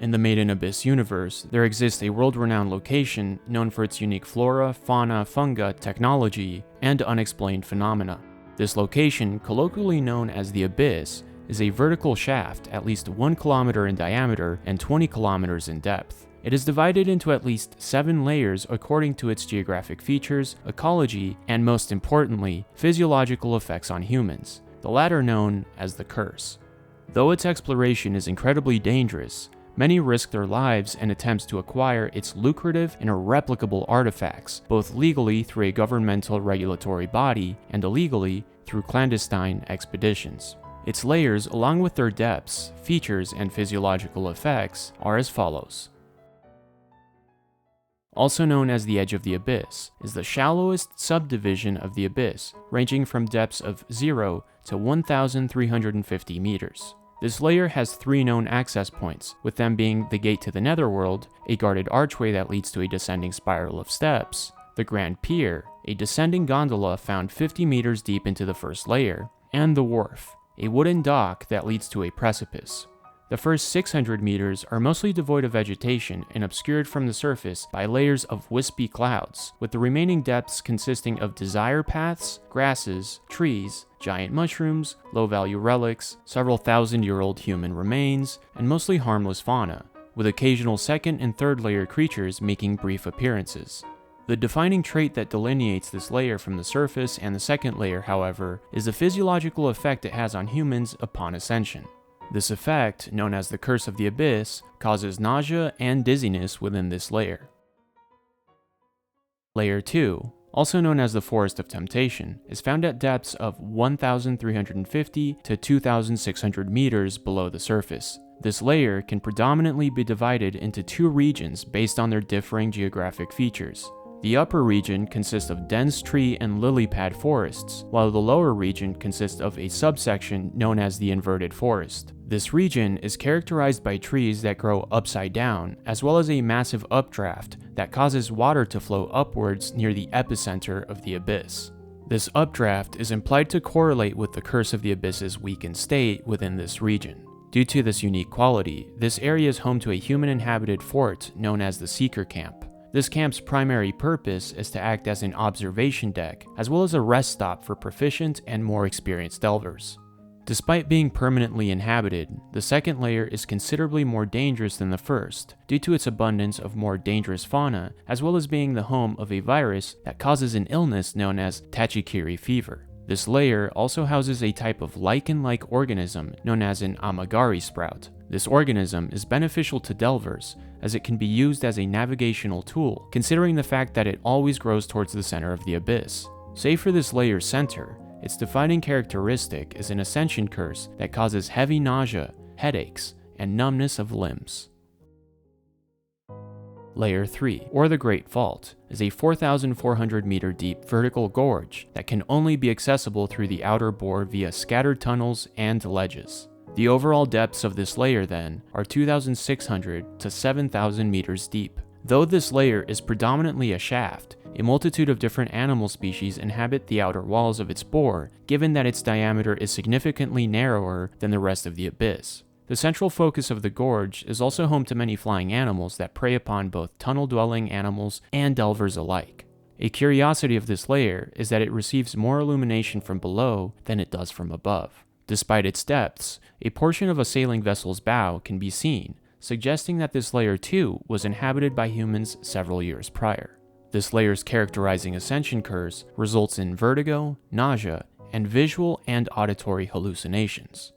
In the Made in Abyss universe, there exists a world-renowned location known for its unique flora, fauna, fungi, technology, and unexplained phenomena. This location, colloquially known as the Abyss, is a vertical shaft at least 1 kilometer in diameter and 20 kilometers in depth. It is divided into at least 7 layers according to its geographic features, ecology, and most importantly, physiological effects on humans, the latter known as the Curse. Though its exploration is incredibly dangerous, many risk their lives in attempts to acquire its lucrative and irreplicable artifacts, both legally through a governmental regulatory body and illegally through clandestine expeditions. Its layers, along with their depths, features, and physiological effects, are as follows. Also known as the Edge of the Abyss, is the shallowest subdivision of the Abyss, ranging from depths of 0 to 1,350 meters. This layer has 3 known access points, with them being the Gate to the Netherworld, a guarded archway that leads to a descending spiral of steps, the Grand Pier, a descending gondola found 50 meters deep into the first layer, and the Wharf, a wooden dock that leads to a precipice. The first 600 meters are mostly devoid of vegetation and obscured from the surface by layers of wispy clouds, with the remaining depths consisting of desire paths, grasses, trees, giant mushrooms, low-value relics, several thousand-year-old human remains, and mostly harmless fauna, with occasional second and third layer creatures making brief appearances. The defining trait that delineates this layer from the surface and the second layer, however, is the physiological effect it has on humans upon ascension. This effect, known as the Curse of the Abyss, causes nausea and dizziness within this layer. Layer 2, also known as the Forest of Temptation, is found at depths of 1,350 to 2,600 meters below the surface. This layer can predominantly be divided into 2 regions based on their differing geographic features. The upper region consists of dense tree and lily pad forests, while the lower region consists of a subsection known as the Inverted Forest. This region is characterized by trees that grow upside down, as well as a massive updraft that causes water to flow upwards near the epicenter of the abyss. This updraft is implied to correlate with the Curse of the Abyss's weakened state within this region. Due to this unique quality, this area is home to a human-inhabited fort known as the Seeker Camp. This camp's primary purpose is to act as an observation deck, as well as a rest stop for proficient and more experienced delvers. Despite being permanently inhabited, the second layer is considerably more dangerous than the first, due to its abundance of more dangerous fauna, as well as being the home of a virus that causes an illness known as tachikiri fever. This layer also houses a type of lichen-like organism known as an amagari sprout. This organism is beneficial to delvers, as it can be used as a navigational tool, considering the fact that it always grows towards the center of the abyss. Save for this layer's center, its defining characteristic is an ascension curse that causes heavy nausea, headaches, and numbness of limbs. Layer 3, or the Great Vault, is a 4,400 meter deep vertical gorge that can only be accessible through the outer bore via scattered tunnels and ledges. The overall depths of this layer, then, are 2,600 to 7,000 meters deep. Though this layer is predominantly a shaft, a multitude of different animal species inhabit the outer walls of its bore, given that its diameter is significantly narrower than the rest of the abyss. The central focus of the gorge is also home to many flying animals that prey upon both tunnel-dwelling animals and delvers alike. A curiosity of this layer is that it receives more illumination from below than it does from above. Despite its depths, a portion of a sailing vessel's bow can be seen, suggesting that this layer too was inhabited by humans several years prior. This layer's characterizing ascension curse results in vertigo, nausea, and visual and auditory hallucinations.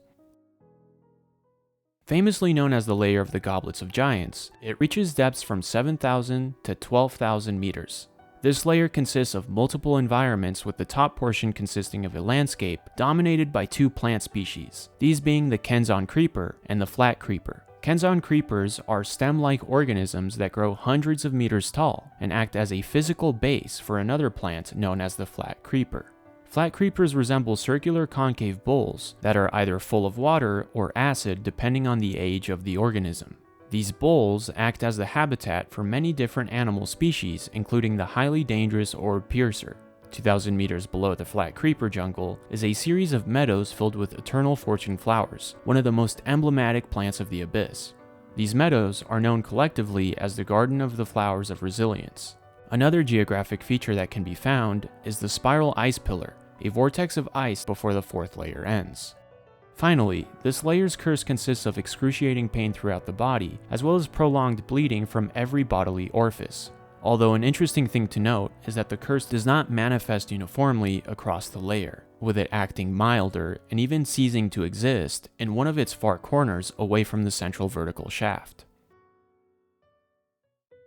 Famously known as the layer of the Goblets of Giants, it reaches depths from 7,000 to 12,000 meters. This layer consists of multiple environments, with the top portion consisting of a landscape dominated by 2 plant species, these being the Kenzon creeper and the flat creeper. Kenzon creepers are stem-like organisms that grow hundreds of meters tall and act as a physical base for another plant known as the flat creeper. Flat creepers resemble circular concave bowls that are either full of water or acid depending on the age of the organism. These bowls act as the habitat for many different animal species, including the highly dangerous orb piercer. 2,000 meters below the flat creeper jungle is a series of meadows filled with eternal fortune flowers, one of the most emblematic plants of the abyss. These meadows are known collectively as the Garden of the Flowers of Resilience. Another geographic feature that can be found is the spiral ice pillar, a vortex of ice before the 4th layer ends. Finally, this layer's curse consists of excruciating pain throughout the body, as well as prolonged bleeding from every bodily orifice. Although an interesting thing to note is that the curse does not manifest uniformly across the layer, with it acting milder and even ceasing to exist in one of its far corners away from the central vertical shaft.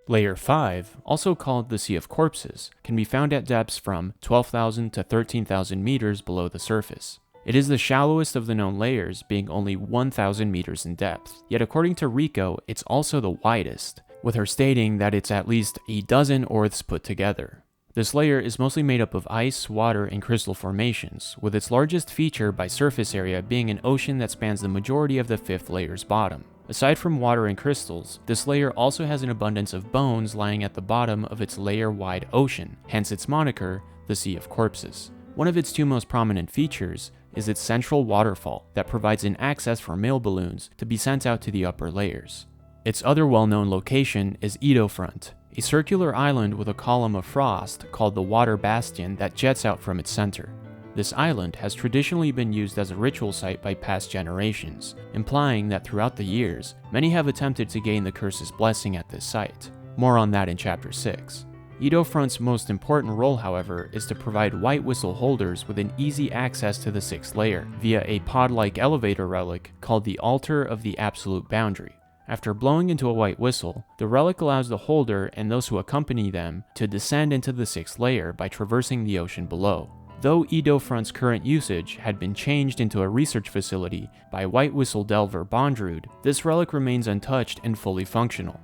Layer 5, also called the Sea of Corpses, can be found at depths from 12,000 to 13,000 meters below the surface. It is the shallowest of the known layers, being only 1,000 meters in depth, yet according to Riko, it's also the widest, with her stating that it's at least a dozen orths put together. This layer is mostly made up of ice, water, and crystal formations, with its largest feature by surface area being an ocean that spans the majority of the 5th layer's bottom. Aside from water and crystals, this layer also has an abundance of bones lying at the bottom of its layer-wide ocean, hence its moniker, the Sea of Corpses. One of its 2 most prominent features is its central waterfall that provides an access for mail balloons to be sent out to the upper layers. Its other well-known location is Idofront, a circular island with a column of frost called the Water Bastion that jets out from its center. This island has traditionally been used as a ritual site by past generations, implying that throughout the years, many have attempted to gain the curse's blessing at this site. More on that in Chapter 6. Idofront's most important role, however, is to provide white whistle holders with an easy access to the 6th layer via a pod-like elevator relic called the Altar of the Absolute Boundary. After blowing into a white whistle, the relic allows the holder and those who accompany them to descend into the 6th layer by traversing the ocean below. Though Idofront's current usage had been changed into a research facility by White Whistle Delver Bondrewd, this relic remains untouched and fully functional.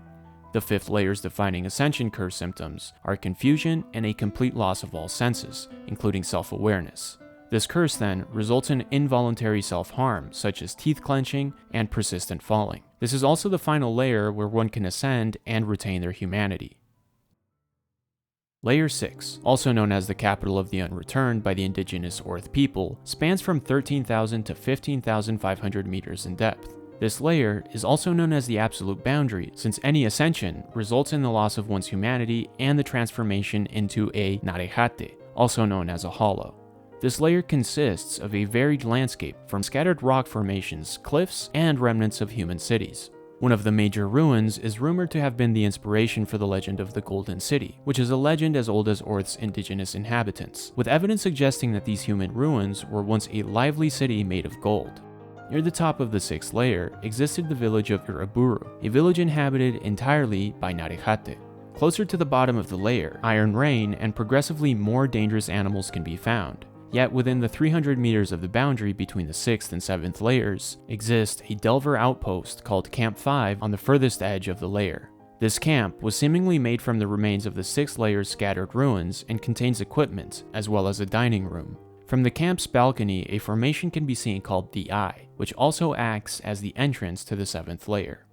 The 5th layer's defining Ascension Curse symptoms are confusion and a complete loss of all senses, including self-awareness. This curse then results in involuntary self-harm, such as teeth clenching and persistent falling. This is also the final layer where one can ascend and retain their humanity. Layer 6, also known as the capital of the Unreturned by the indigenous Orth people, spans from 13,000 to 15,500 meters in depth. This layer is also known as the Absolute Boundary, since any ascension results in the loss of one's humanity and the transformation into a nArEhAtE, also known as a hollow. This layer consists of a varied landscape from scattered rock formations, cliffs, and remnants of human cities. One of the major ruins is rumored to have been the inspiration for the legend of the Golden City, which is a legend as old as Orth's indigenous inhabitants, with evidence suggesting that these human ruins were once a lively city made of gold. Near the top of the 6th layer existed the village of Uraburu, a village inhabited entirely by nArEhAtE. Closer to the bottom of the layer, iron rain and progressively more dangerous animals can be found. Yet within the 300 meters of the boundary between the 6th and 7th layers exists a Delver outpost called Camp 5 on the furthest edge of the layer. This camp was seemingly made from the remains of the 6th layer's scattered ruins and contains equipment, as well as a dining room. From the camp's balcony, a formation can be seen called the Eye, which also acts as the entrance to the 7th layer.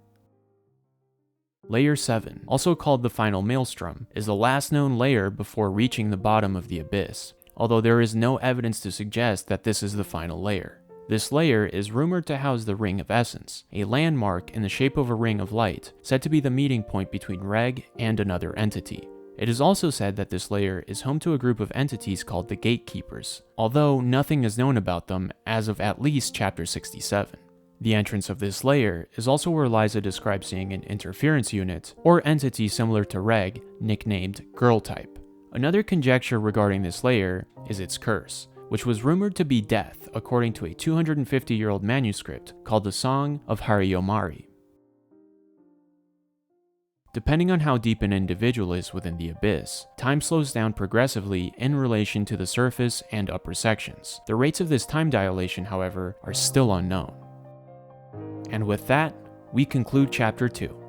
Layer 7, also called the Final Maelstrom, is the last known layer before reaching the bottom of the abyss, although there is no evidence to suggest that this is the final layer. This layer is rumored to house the Ring of Essence, a landmark in the shape of a ring of light, said to be the meeting point between Reg and another entity. It is also said that this layer is home to a group of entities called the Gatekeepers, although nothing is known about them as of at least Chapter 67. The entrance of this layer is also where Liza describes seeing an interference unit, or entity similar to Reg, nicknamed Girl-type. Another conjecture regarding this layer is its curse, which was rumored to be death according to a 250-year-old manuscript called the Song of Hariyomari. Depending on how deep an individual is within the abyss, time slows down progressively in relation to the surface and upper sections. The rates of this time dilation, however, are still unknown. And with that, we conclude Chapter 2.